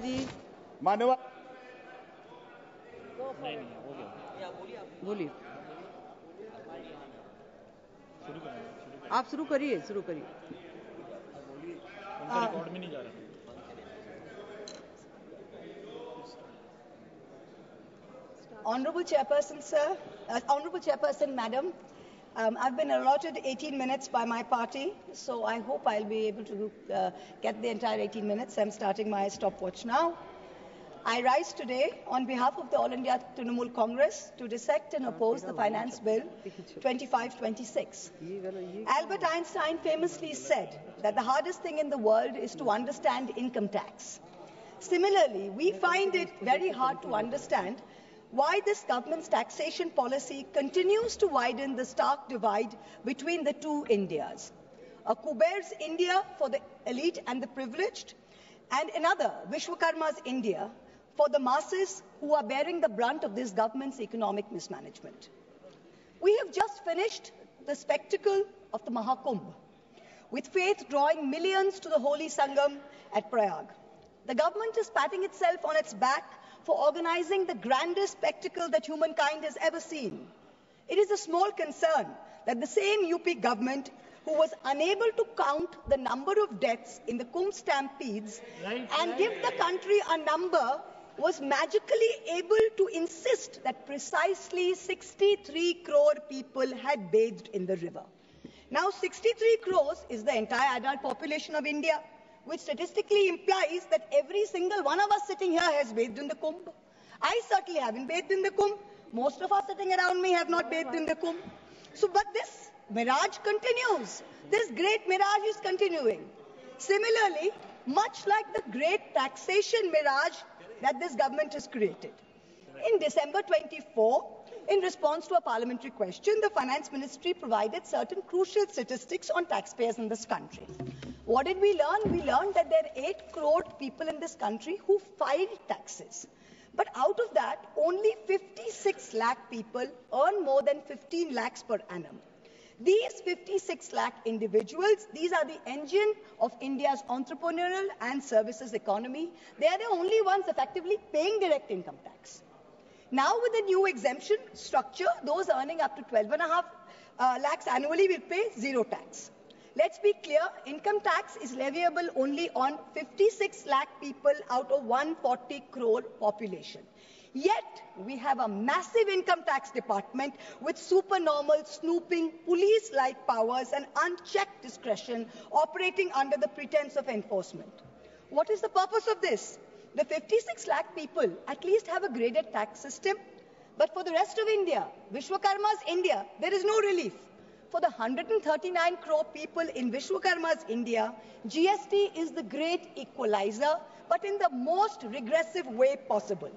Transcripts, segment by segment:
जी मानवा नहीं नहीं हो गया। बोलिए। शुरू करें आप शुरू करिए उनका रिकॉर्ड में नहीं जा रहा। Honorable Chairperson, sir, Honorable Chairperson, Madam, I've been allotted 18 minutes by my party, so I hope I'll be able to get the entire 18 minutes. I'm starting my stopwatch now. I rise today on behalf of the All India Trinamool Congress to dissect and oppose the Finance Bill 2526. Albert Einstein famously said that the hardest thing in the world is to understand income tax. Similarly, we find it very hard to understand why this government's taxation policy continues to widen the stark divide between the two Indias. A Kuber's India for the elite and the privileged, and another, Vishwakarma's India, for the masses who are bearing the brunt of this government's economic mismanagement. We have just finished the spectacle of the Mahakumbh, with faith drawing millions to the holy Sangam at Prayag. The government is patting itself on its back for organizing the grandest spectacle that humankind has ever seen. It is a small concern that the same UP government who was unable to count the number of deaths in the Kumbh stampedes and give the country a number was magically able to insist that precisely 63 crore people had bathed in the river. Now, 63 crores is the entire adult population of India, which statistically implies that every single one of us sitting here has bathed in the Kumbh. I certainly haven't bathed in the Kumbh. Most of us sitting around me have not bathed in the Kumbh. But this mirage continues. This great mirage is continuing. Similarly, much like the great taxation mirage that this government has created. In December 24, in response to a parliamentary question, the Finance Ministry provided certain crucial statistics on taxpayers in this country. What did we learn? We learned that there are 8 crore people in this country who filed taxes. But out of that, only 56 lakh people earn more than 15 lakhs per annum. These 56 lakh individuals, these are the engine of India's entrepreneurial and services economy. They are the only ones effectively paying direct income tax. Now, with the new exemption structure, those earning up to 12.5 lakhs annually will pay zero tax. Let's be clear, income tax is leviable only on 56 lakh people out of 140 crore population. Yet, we have a massive income tax department with supernormal snooping, police-like powers and unchecked discretion operating under the pretense of enforcement. What is the purpose of this? The 56 lakh people at least have a graded tax system. But for the rest of India, Vishwakarma's India, there is no relief. For the 139 crore people in Vishwakarma's India, GST is the great equalizer, but in the most regressive way possible.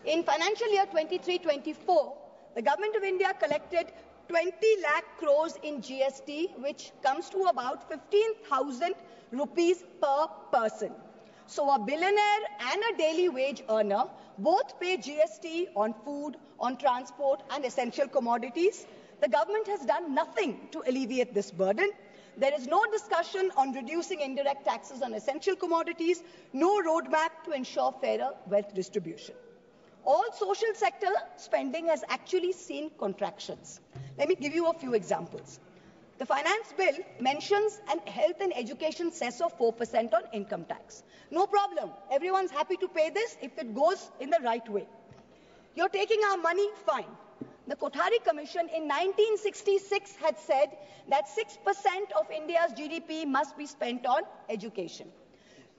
In financial year 23-24, the Government of India collected 20 lakh crores in GST, which comes to about 15,000 rupees per person. So a billionaire and a daily wage earner both pay GST on food, on transport and essential commodities. The government has done nothing to alleviate this burden. There is no discussion on reducing indirect taxes on essential commodities, no roadmap to ensure fairer wealth distribution. All social sector spending has actually seen contractions. Let me give you a few examples. The finance bill mentions an health and education cess of 4% on income tax. No problem. Everyone's happy to pay this if it goes in the right way. You're taking our money, fine. The Kothari Commission in 1966 had said that 6% of India's GDP must be spent on education.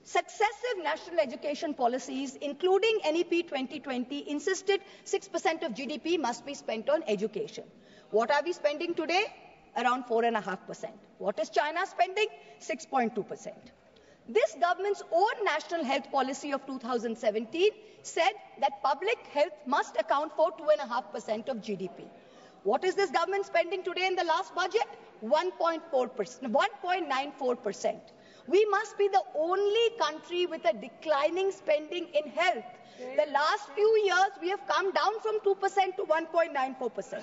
Successive national education policies, including NEP 2020, insisted 6% of GDP must be spent on education. What are we spending today? Around 4.5%. What is China spending? 6.2%. This government's own national health policy of 2017 said that public health must account for 2.5% of GDP. What is this government spending today in the last budget? 1.94%. We must be the only country with a declining spending in health. The last few years, we have come down from 2% to 1.94%.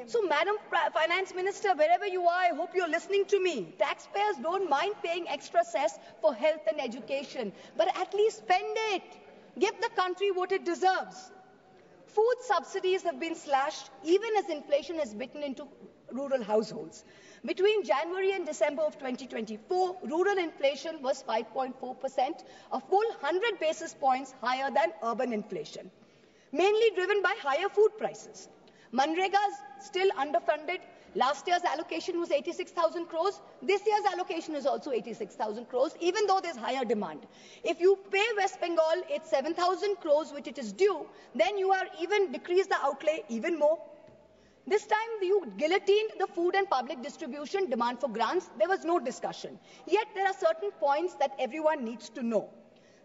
So, Madam Finance Minister, wherever you are, I hope you're listening to me. Taxpayers don't mind paying extra cess for health and education, but at least spend it. Give the country what it deserves. Food subsidies have been slashed even as inflation has bitten into rural households. Between January and December of 2024, rural inflation was 5.4%, a full 100 basis points higher than urban inflation, mainly driven by higher food prices. Manrega is still underfunded. Last year's allocation was 86,000 crores. This year's allocation is also 86,000 crores, even though there's higher demand. If you pay West Bengal its 7,000 crores, which it is due, then you are even decrease the outlay even more. This time you guillotined the food and public distribution demand for grants. There was no discussion. Yet there are certain points that everyone needs to know.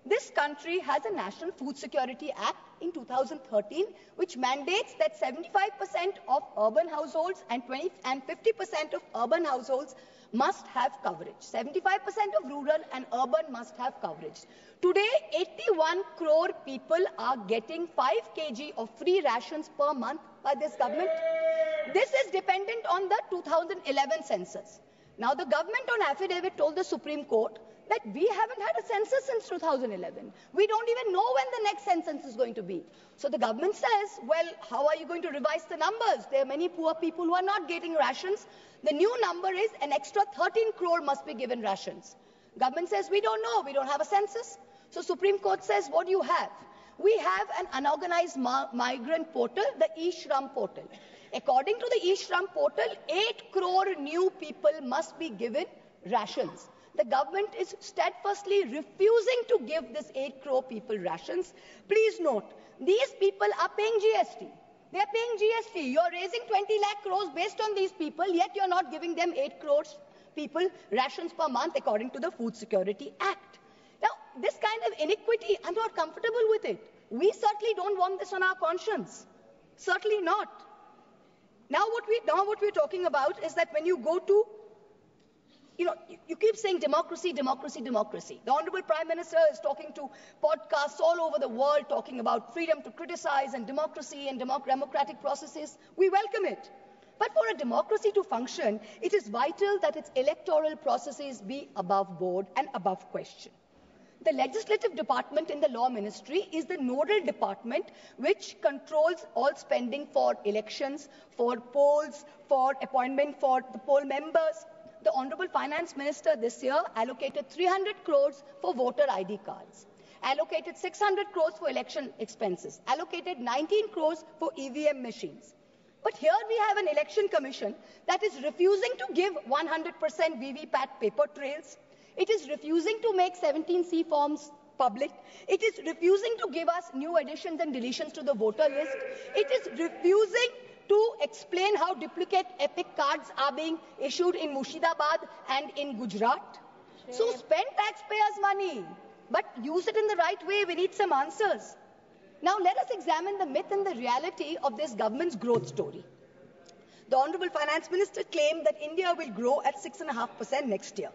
This country has a National Food Security Act in 2013, which mandates that 75% of urban households and 50% of urban households must have coverage. 75% of rural and urban must have coverage. Today, 81 crore people are getting 5 kg of free rations per month by this government. This is dependent on the 2011 census. Now, the government on affidavit told the Supreme Court that we haven't had a census since 2011. We don't even know when the next census is going to be. So the government says, well, how are you going to revise the numbers? There are many poor people who are not getting rations. The new number is an extra 13 crore must be given rations. Government says, we don't know. We don't have a census. So Supreme Court says, what do you have? We have an unorganized migrant portal, the eShram portal. According to the eShram portal, 8 crore new people must be given rations. The government is steadfastly refusing to give this 8 crore people rations. Please note, these people are paying GST. They are paying GST. You're raising 20 lakh crores based on these people, yet you're not giving them 8 crores people rations per month according to the Food Security Act. Now, this kind of iniquity, I'm not comfortable with it. We certainly don't want this on our conscience. Certainly not. Now what we're talking about is that when you go to, you keep saying democracy, democracy, democracy. The Honorable Prime Minister is talking to podcasts all over the world talking about freedom to criticize and democracy and democratic processes. We welcome it. But for a democracy to function, it is vital that its electoral processes be above board and above question. The legislative department in the law ministry is the nodal department which controls all spending for elections, for polls, for appointment for the poll members. The Honorable Finance Minister this year allocated 300 crores for voter ID cards, allocated 600 crores for election expenses, allocated 19 crores for EVM machines. But here we have an election commission that is refusing to give 100% VVPAT paper trails. It is refusing to make 17C forms public. It is refusing to give us new additions and deletions to the voter list. It is refusing to explain how duplicate epic cards are being issued in Murshidabad and in Gujarat. So spend taxpayers' money, but use it in the right way. We need some answers. Now let us examine the myth and the reality of this government's growth story. The Honorable Finance Minister claimed that India will grow at 6.5% next year.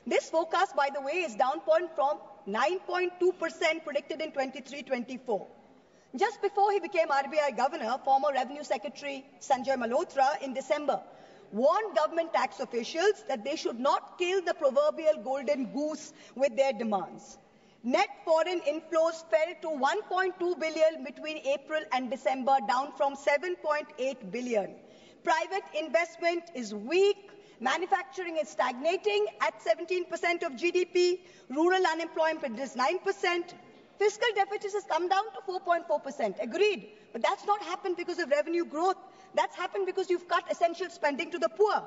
This forecast, by the way, is down from 9.2% predicted in 23-24. Just before he became RBI Governor, former Revenue Secretary Sanjay Malhotra in December warned government tax officials that they should not kill the proverbial golden goose with their demands. Net foreign inflows fell to 1.2 billion between April and December, down from 7.8 billion. Private investment is weak. Manufacturing is stagnating at 17% of GDP. Rural unemployment is 9%. Fiscal deficit has come down to 4.4%. Agreed. But that's not happened because of revenue growth. That's happened because you've cut essential spending to the poor.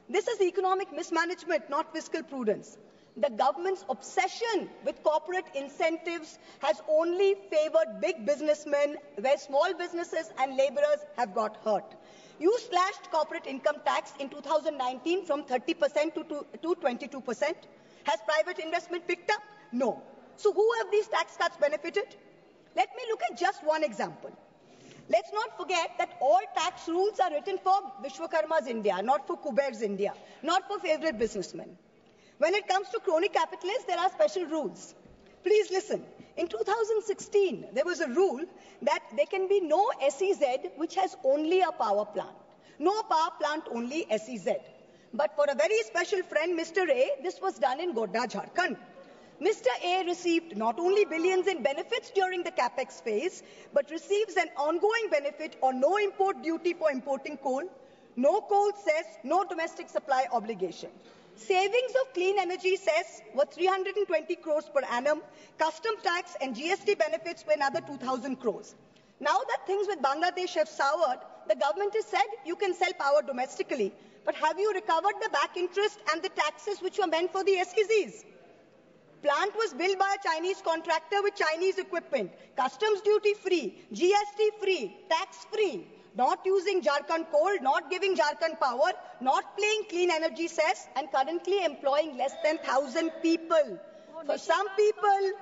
This is economic mismanagement, not fiscal prudence. The government's obsession with corporate incentives has only favored big businessmen, where small businesses and laborers have got hurt. You slashed corporate income tax in 2019 from 30% to 22%. Has private investment picked up? No. So who have these tax cuts benefited? Let me look at just one example. Let's not forget that all tax rules are written for Vishwakarma's India, not for Kuber's India, not for favorite businessmen. When it comes to crony capitalists, there are special rules. Please listen. In 2016, there was a rule that there can be no SEZ which has only a power plant. No power plant, only SEZ. But for a very special friend, Mr. A, this was done in Godda, Jharkhand. Mr. A received not only billions in benefits during the capex phase, but receives an ongoing benefit on no import duty for importing coal, no coal cess, no domestic supply obligation. Savings of clean energy cess were 320 crores per annum, custom tax and GST benefits were another 2,000 crores. Now that things with Bangladesh have soured, the government has said you can sell power domestically, but have you recovered the back interest and the taxes which were meant for the SEZs? Plant was built by a Chinese contractor with Chinese equipment, customs duty free, GST free, tax free, not using Jharkhand coal, not giving Jharkhand power, not paying clean energy cess, and currently employing less than 1,000 people. For some people,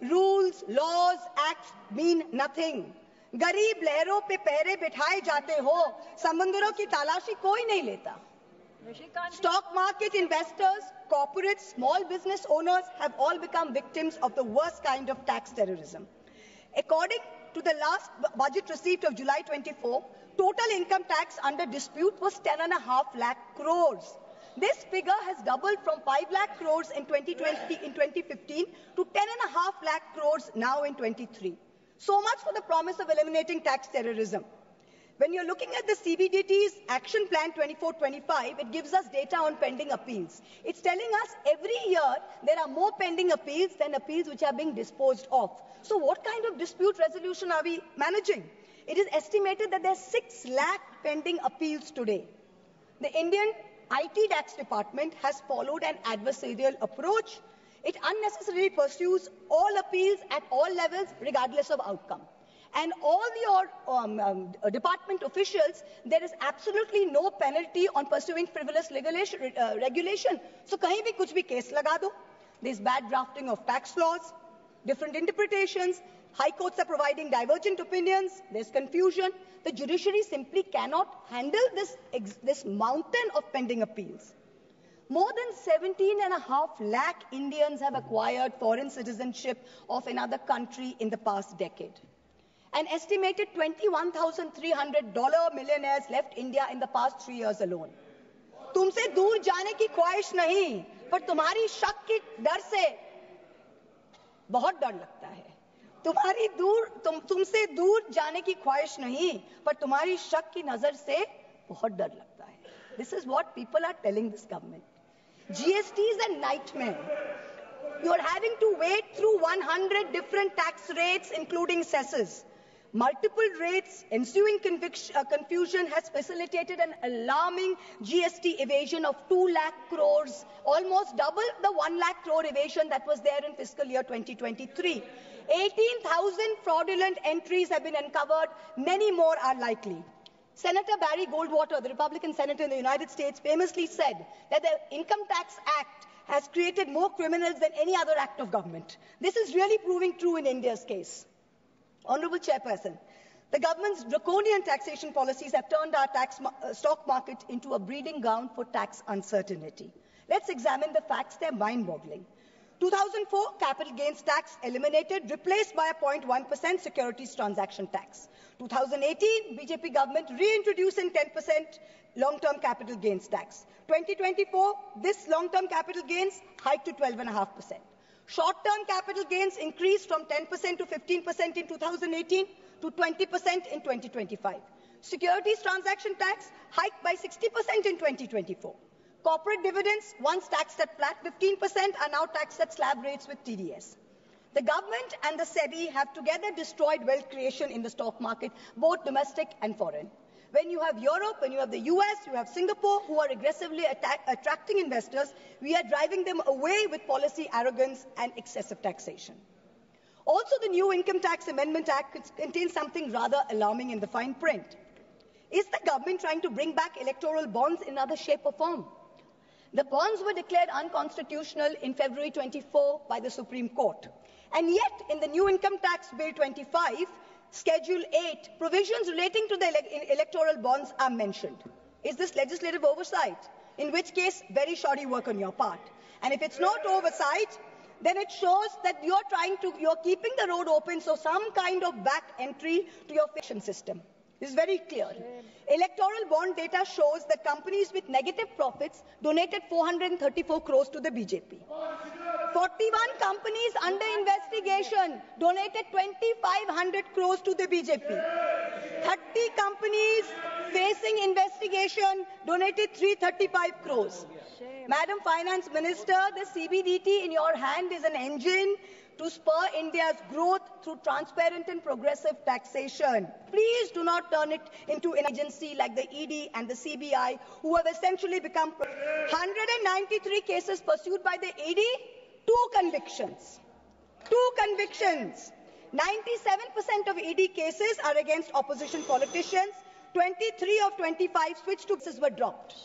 rules, laws, acts mean nothing. गरीब लहरों पे पैरे बिठाए जाते हो, समंदरों की तलाशी कोई नहीं लेता. Stock market investors, corporates, small business owners have all become victims of the worst kind of tax terrorism. According to the last budget receipt of July 24, total income tax under dispute was 10.5 lakh crores. This figure has doubled from 5 lakh crores in 2015 to 10.5 lakh crores now in 23. So much for the promise of eliminating tax terrorism. When you're looking at the CBDT's Action Plan 24-25, it gives us data on pending appeals. It's telling us every year there are more pending appeals than appeals which are being disposed of. So what kind of dispute resolution are we managing? It is estimated that there are 6 lakh pending appeals today. The Indian IT tax department has followed an adversarial approach. It unnecessarily pursues all appeals at all levels, regardless of outcome. And all your department officials, there is absolutely no penalty on pursuing frivolous regulation. So, kahin bhi kuch bhi case laga do. There's bad drafting of tax laws, different interpretations. High courts are providing divergent opinions. There's confusion. The judiciary simply cannot handle this mountain of pending appeals. More than 17.5 lakh Indians have acquired foreign citizenship of another country in the past decade. An estimated $21,300 millionaires left India in the past 3 years alone. तुमसे दूर जाने की ख्वाहिश नहीं, पर तुम्हारी शक की डर से बहुत डर लगता है. तुमसे दूर जाने की ख्वाहिश नहीं, पर तुम्हारी शक की नजर से बहुत डर लगता है. This is what people are telling this government. GST is a nightmare. You are having to wade through 100 different tax rates, including cesses. Multiple rates, ensuing confusion has facilitated an alarming GST evasion of 2 lakh crores, almost double the 1 lakh crore evasion that was there in fiscal year 2023. 18,000 fraudulent entries have been uncovered. Many more are likely. Senator Barry Goldwater, the Republican senator in the United States, famously said that the Income Tax Act has created more criminals than any other act of government. This is really proving true in India's case. Honorable Chairperson, the government's draconian taxation policies have turned our stock market into a breeding ground for tax uncertainty. Let's examine the facts. They're mind-boggling. 2004, capital gains tax eliminated, replaced by a 0.1% securities transaction tax. 2018, BJP government reintroducing 10% long-term capital gains tax. 2024, this long-term capital gains hiked to 12.5%. Short-term capital gains increased from 10% to 15% in 2018 to 20% in 2025. Securities transaction tax hiked by 60% in 2024. Corporate dividends, once taxed at flat 15%, are now taxed at slab rates with TDS. The government and the SEBI have together destroyed wealth creation in the stock market, both domestic and foreign. When you have Europe, when you have the US, you have Singapore, who are aggressively attracting investors, we are driving them away with policy arrogance and excessive taxation. Also, the new Income Tax Amendment Act contains something rather alarming in the fine print. Is the government trying to bring back electoral bonds in other shape or form? The bonds were declared unconstitutional in February 24 by the Supreme Court. And yet, in the new Income Tax Bill 25, Schedule 8, provisions relating to the electoral bonds are mentioned. Is this legislative oversight? In which case, very shoddy work on your part. And if it's not oversight, then it shows that you're keeping the road open, so some kind of back entry to your fiction system. This is very clear. Electoral bond data shows that companies with negative profits donated 434 crores to the BJP. 41 companies under investigation donated 2,500 crores to the BJP. 30 companies facing investigation donated 335 crores. Madam Finance Minister, the CBDT in your hand is an engine to spur India's growth through transparent and progressive taxation. Please do not turn it into an agency like the ED and the CBI, who have essentially become 193 cases pursued by the ED, 2 convictions. 2 convictions. 97% of ED cases are against opposition politicians. 23 of 25 switch to cases were dropped.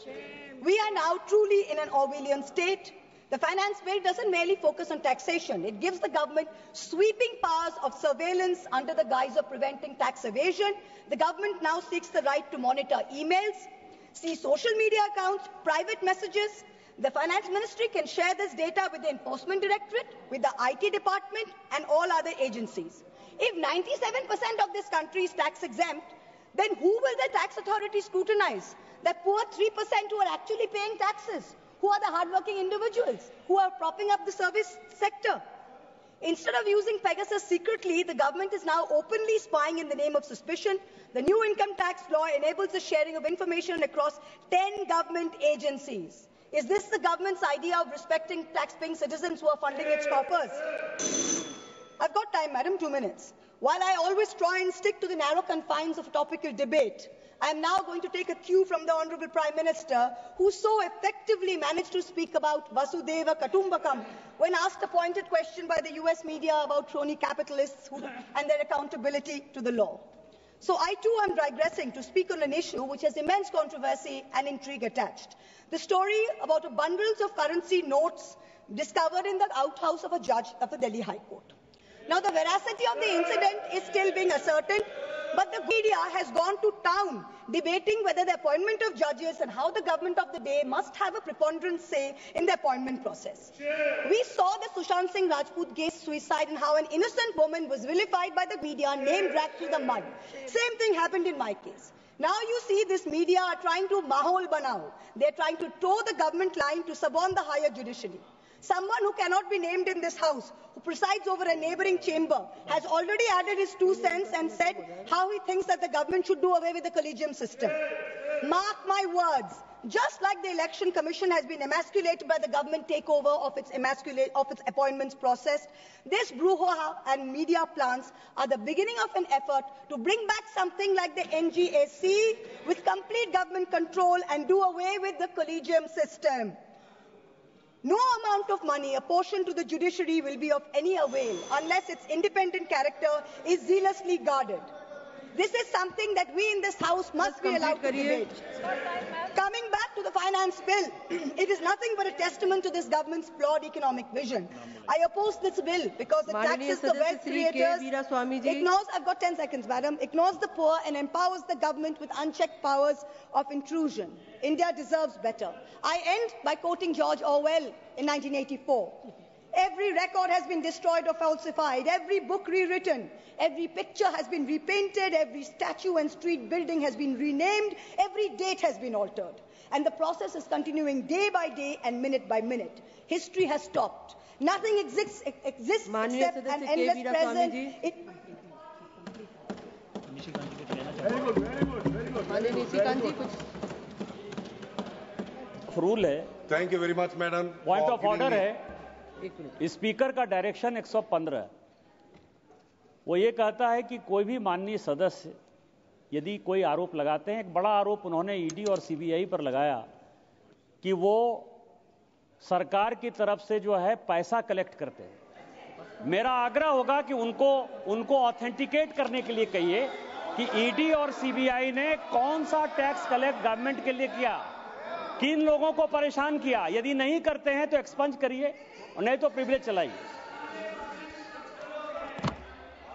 We are now truly in an Orwellian state. The finance bill doesn't merely focus on taxation. It gives the government sweeping powers of surveillance under the guise of preventing tax evasion. The government now seeks the right to monitor emails, see social media accounts, private messages. The finance ministry can share this data with the enforcement directorate, with the IT department and all other agencies. If 97% of this country is tax exempt, then who will the tax authority scrutinize? The poor 3% who are actually paying taxes. Who are the hardworking individuals who are propping up the service sector? Instead of using Pegasus secretly, the government is now openly spying in the name of suspicion. The new income tax law enables the sharing of information across 10 government agencies. Is this the government's idea of respecting tax-paying citizens who are funding its coffers? I've got time, madam, 2 minutes. While I always try and stick to the narrow confines of a topical debate, I am now going to take a cue from the Honourable Prime Minister, who so effectively managed to speak about Vasudhaiva Kutumbakam when asked a pointed question by the US media about crony capitalists and their accountability to the law. So I too am digressing to speak on an issue which has immense controversy and intrigue attached. The story about a bundles of currency notes discovered in the outhouse of a judge of the Delhi High Court. Now the veracity of the incident is still being ascertained, but the media has gone to town debating whether the appointment of judges and how the government of the day must have a preponderant say in the appointment process. We saw the Sushant Singh Rajput case suicide and how an innocent woman was vilified by the media, name dragged through the mud. Same thing happened in my case. Now you see this media are trying to mahol banao. They're trying to toe the government line to suborn the higher judiciary. Someone who cannot be named in this house, who presides over a neighbouring chamber, has already added his 2 cents and said how he thinks that the government should do away with the collegium system. Mark my words, just like the Election Commission has been emasculated by the government takeover of its appointments process, this brouhaha and media plans are the beginning of an effort to bring back something like the NGAC with complete government control and do away with the collegium system. No amount of money apportioned to the judiciary will be of any avail unless its independent character is zealously guarded. This is something that we in this House must be allowed to debate. Coming back to the finance bill, it is nothing but a testament to this government's flawed economic vision. I oppose this bill because it taxes the wealth creators, ignores, I've got 10 seconds, madam, ignores the poor and empowers the government with unchecked powers of intrusion. India deserves better. I end by quoting George Orwell in 1984. Every record has been destroyed or falsified, every book rewritten, every picture has been repainted, every statue and street building has been renamed, every date has been altered. And the process is continuing day by day and minute by minute. History has stopped. Nothing exists except an endless present. Rule है. Thank you very much, madam. Point of order है. Speaker का direction 115 वो ये कहता है कि कोई भी माननीय सदस्य यदि कोई आरोप लगाते हैं, एक बड़ा आरोप उन्होंने ईडी और सीबीआई पर लगाया कि वो सरकार की तरफ से जो है पैसा कलेक्ट करते हैं. मेरा आग्रह होगा कि उनको ऑथेंटिकेट करने के लिए कहिए कि ईडी और सीबीआई ने कौन सा टैक्स कलेक्ट गवर्नमेंट के लिए किया, किन लोगों को परेशान किया. यदि नहीं करते हैं तो एक्सपंज करिए और नहीं तो प्रिविलेज चलाइए.